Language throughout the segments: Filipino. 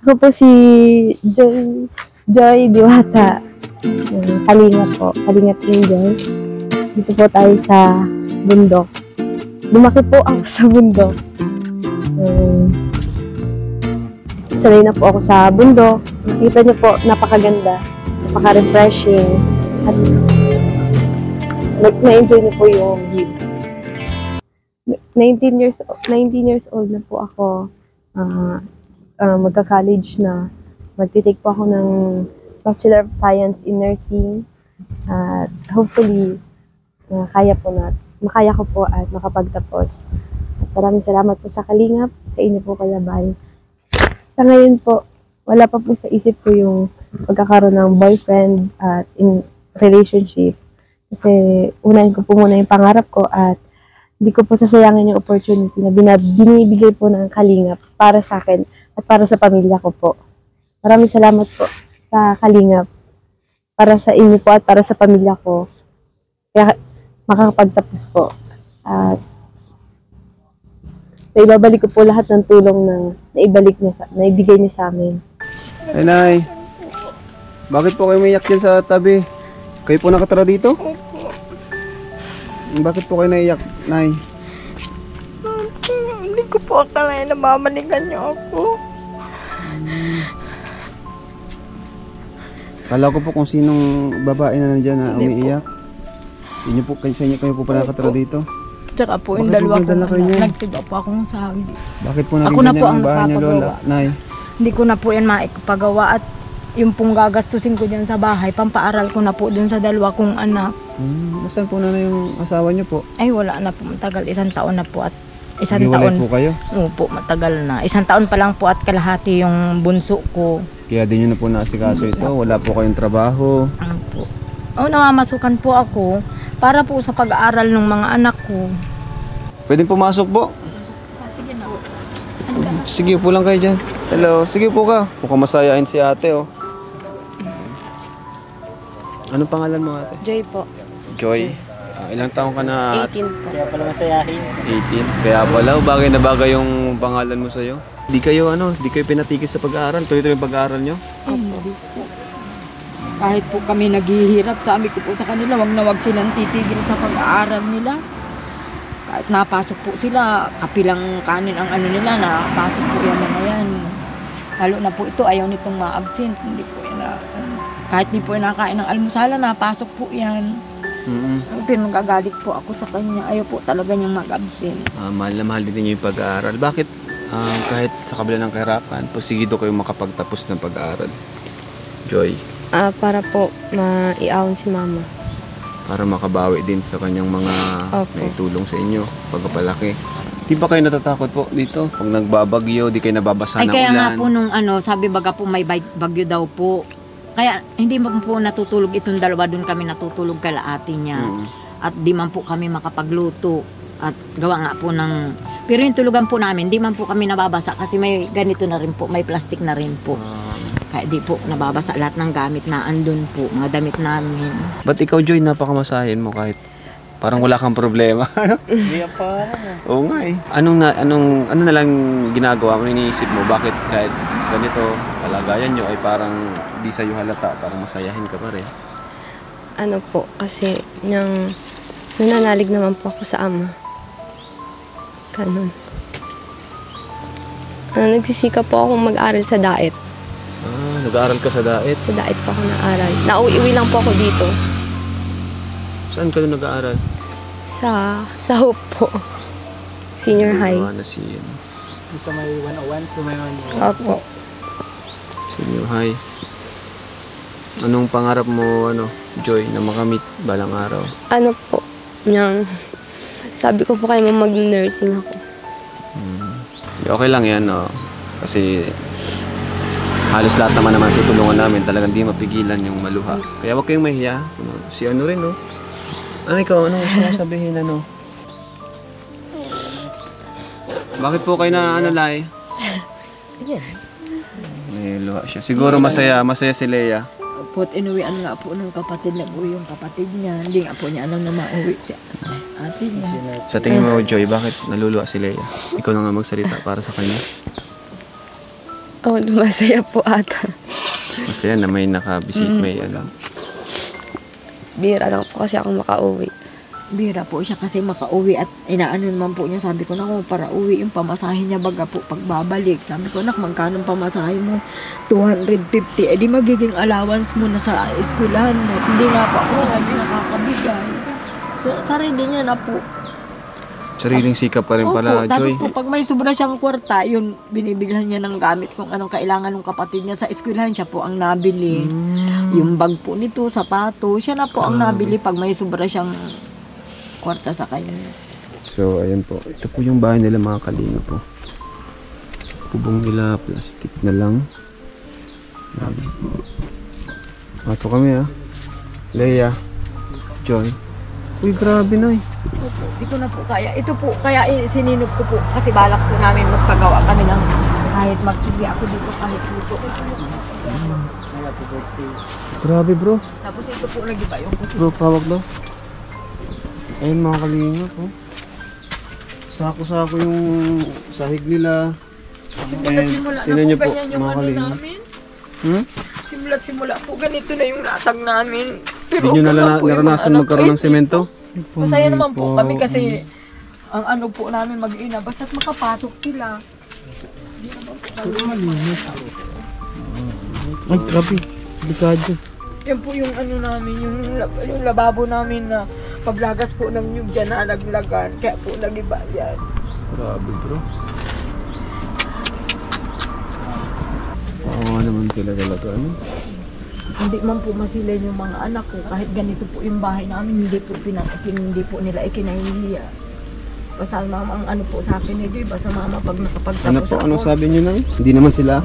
Ako po si Joy Diwata. Kalingap po. Kalingap Angel. Dito po tayo sa bundok. Lumaki po ako sa bundok. Sanay na po ako sa bundok. Nakita niyo po, napakaganda. Napaka-refreshing. At na-enjoy niyo po yung view. 19 years old na po ako. Magka-college na. Magtitake po ako ng Bachelor of Science in Nursing. At hopefully, makaya ko po at makapagtapos. At maraming salamat po sa Kalingap, sa inyo po Kalabay. Sa ngayon po, wala pa po sa isip ko yung pagkakaroon ng boyfriend at in relationship. Kasi unahin ko po muna yung pangarap ko at hindi ko po sasayangin yung opportunity na binibigay po ng Kalingap para sa akin at para sa pamilya ko po. Maraming salamat po sa Kalingap para sa inyo po at para sa pamilya ko. Kaya makakapagtapos po. At ibabalik ko po lahat ng tulong na naibigay niya sa amin. Ay, Nay. Bakit po kayo umiyak dyan sa tabi? Kayo po nakatira dito? Bakit po kayo naiyak, Nay? Hindi ko po akalain na mamalikan niyo ako. Kala ko po kung sinong babae na nandyan na umiiyak. Sa inyo kayo po pala nakatira dito? Tsaka po yung dalawa ko nagtiga po akong sahagi. Bakit po naging Ako na po ganyan ang ang bahay niyo, Lola? nakapagawa. Nay? Hindi ko na po yan maipagawa at yung pong gagastusin ko dyan sa bahay, pampaaral ko na po dun sa dalawa kong anak. Nasaan po na yung asawa niyo po? Ay wala na po, matagal, 1 taon na po at isang Hiwalay taon. po kayo? Opo, matagal na. 1 taon pa lang po at kalahati yung bunso ko. Kaya din nyo na po naasikaso ito. Wala po kayong trabaho. Ano po. Namamasukan po ako para po sa pag-aaral ng mga anak ko. Pwedeng pumasok po. Sige na. Sige po lang kayo dyan. Hello. Sige po ka. Mukhang masayain si ate, oh. Anong pangalan mo, ate? Joy po. Joy. Ilang taong ka na? 18 po. Kaya pala masayahin. 18. Kaya pala, bagay na bagay yung pangalan mo sa'yo. Di kayo pinatigis sa pag-aaral? Tuloy-tuloy yung pag-aaral nyo? Hindi po. Kahit po kami naghihirap, sabi ko po sa kanila, wag silang titigil sa pag-aaral nila. Kahit napasok po sila, kapilang kanin ang ano nila, napasok po yan na yan. Lalo na po ito, ayaw nitong ma-absent. Hindi po yan kahit di po yan nakain ng almusala, napasok po yan. Pinagagalit po ako sa kanya, ayaw po talaga niyang mag-absent. Mahal na mahal din yung pag-aaral. Bakit kahit sa kabila ng kahirapan, posigido kayo makapagtapos ng pag-aaral? Joy. Para po maiawan si mama. Para makabawi din sa kanyang mga naitulong sa inyo pagpapalaki. Di ba kayo natatakot po dito? Pag nagbabagyo, di kayo nababasa ng ulan? Ay kaya nga po nung sabi baga po may bagyo daw po. Kaya hindi man po natutulog itong dalawa, doon kami natutulog kala ate niya. At di man po kami makapagluto. At gawa nga po ng... Pero yung tulugan po namin, di man po kami nababasa kasi may ganito na rin po, may plastic na rin po. Kaya di po nababasa lahat ng gamit na andun po, mga damit namin. Ba't ikaw, Joy, napakamasahin mo kahit parang wala kang problema? Hindi pa. Oo nga eh. Ano na lang ginagawa mo, iniisip mo? Bakit kahit ganito, kalagayan nyo ay parang di sa'yo halata, parang masayahin ka pa rin? Ano po, kasi nananalig naman po ako sa ama. Ganun. Nagsisikap po akong mag-aral sa daet. Nag-aaral ka sa daet? Sa daet po ako nag-aral. Nauwi lang po ako dito. Saan ka doon nag-aaral? Sa Hope po. Senior high. Sa may 101 to may 101. Opo. Senior high. Anong pangarap mo, Joy, na makamit balang araw? Ano po, sabi ko po kayo mag-nursing ako. Okay lang yan, kasi halos lahat naman tutulungan namin. Talagang di mapigilan yung maluha. Kaya huwag kayong mahiya. Si rin, ikaw, anong gusto mo sabihin, Bakit po kayo na, Lai? May luha siya. Siguro masaya si Leia. Po't inuwian nga po ng kapatid na po yung kapatid niya. Hindi nga po niya alam na mauwi si ate niya. Sa tingin mo, Joy, bakit naluluha si Leia? Ikaw na nga magsalita para sa kanya. Oh, masaya po ata. Masaya na may nakabisit, may ano. Bira lang po kasi ako makauwi. Bira po siya kasi makauwi at inaano naman po niya. Sabi ko, naku, para uwi yung pamasahe niya baga po pagbabalik. Sabi ko, nak, magkano pamasahe mo? 250. Eh di magiging allowance mo na sa eskwelahan mo. Hindi nga po ako sa kanya nakakabigay. So, sarili niya na po. Sariling sikap pa rin pala, Tapos Joy. po, pag may sobra siyang kwarta, yun, binibilhan niya ng gamit kung anong kailangan ng kapatid niya sa eskwelahan. Siya po ang nabili. Yung bag po nito, sapato, siya na po ang nabili pag may sobra siyang kwarta sa kanya. So, ayan po. Ito po yung bahay nila, mga kalinga po. Kubong nila, plastic na lang. Pasok kami, ha. Leia, Joy. Uy, grabe na eh. Opo, di ko na po kaya. Ito po, kaya sininop ko po. Kasi balak po namin magpagawa kami ng kahit magsubi ako dito, kahit dito. Grabe, bro. Tapos ito po, nag-iba yung kusin. Bro, pawag daw. Ayun, mga kalinga po. Sako-sako yung sahig nila. Simula tingnan na niyo po po, ganyan yung mga ano kalinga. namin. Hmm? Simula po, ganito na yung latag namin. Pero Hindi nyo okay lang po yung naranasan mga magkaroon ng anak. semento? Masaya naman po kami kasi ang ano po namin mag-ina, basta't makapasok sila. Hindi naman po kami. Ay, grabe. Delikado. Yan po yung ano namin, yung lababo namin na paglagas po ng nyug dyan na naglagan, kaya po nagiba yan. Grabe, bro. Oo naman sila talaga, ano? Hindi man po masilan yung mga anak ko, kahit ganito po yung bahay namin, hindi po nila ikinahihiya. Basta mama ang ano po sa akin nito, basta mama pag nakapagtapos Ano po, ako. anong sabi nyo na? Hindi naman sila?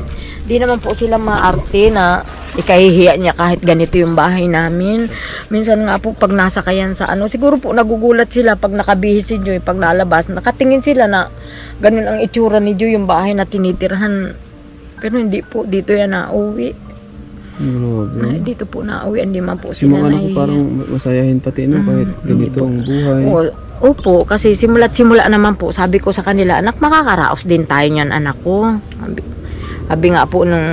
Di naman po sila maarte na ikahihiya niya kahit ganito yung bahay namin. Minsan nga po pag nasa kayan sa ano, siguro po nagugulat sila pag nakabihis si Joy, pag nalabas, nakatingin sila na ganun ang itsura ni Joy yung bahay na tinitirhan. Pero hindi po, dito yan nauwi. Grabe. Dito po nauwi, hindi man po Si sila mga anak ko nahihiya. parang masayahin pati, no? Kahit ganito ang buhay. Opo, kasi simula't simula naman po, sabi ko sa kanila, anak, makakaraos din tayo niyan, anak ko. Sabi nga po nung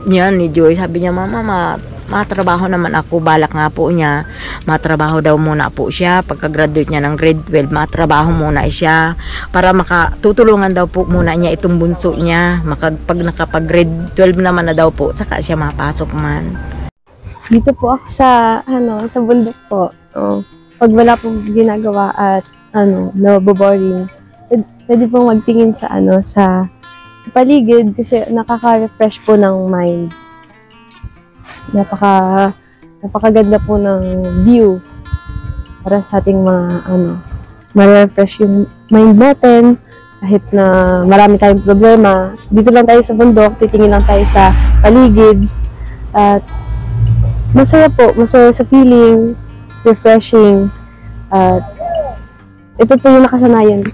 niyan ni Joy, sabi niya, mama, matrabaho naman ako, balak nga po niya, matrabaho daw muna po siya, pagka-graduate niya ng grade 12, matrabaho muna siya, para makatutulungan daw po muna niya itong bunso niya, pag nakapag-grade 12 naman na daw po, saka siya mapasok man. Dito po ako sa, sa bundok po. Pag wala pong ginagawa at, boring, pwede pong magtingin sa, sa paligid kasi nakaka-refresh po ng mind. Napakaganda po ng view para sa ating mga, ma-refresh yung mind natin kahit na marami tayong problema. Dito lang tayo sa bundok, titingin lang tayo sa paligid at masaya sa feeling, refreshing, at ito po yung nakasanayan.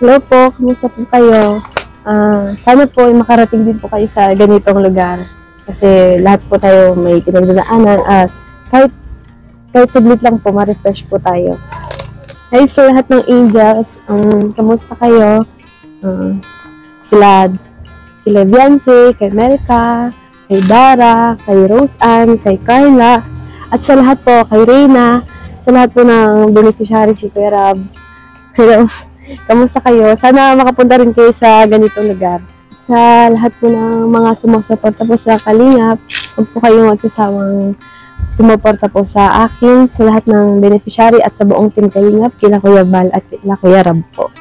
Hello po, kumusta po kayo? Sana po ay makarating din po kayo sa ganitong lugar kasi lahat po tayo may kinagdadaanan at kahit saglit lang po, ma-refresh po tayo. Hi sa lahat ng angels, kamusta kayo? Sila Beyonce, kay Melka, kay Dara, kay Rose Ann, kay Carla, at sa lahat po, kay Reyna, sa lahat po ng beneficiary si Kuya Rab. Hello, kamusta kayo? Sana makapunta rin kayo sa ganitong lugar. Sa lahat po ng mga sumusuporta po sa Kalingap, huwag po kayong magsasawang sumuporta po sa akin, sa lahat ng beneficiary at sa buong team Kalingap, kila Kuya Bal at kila Kuya Rab po.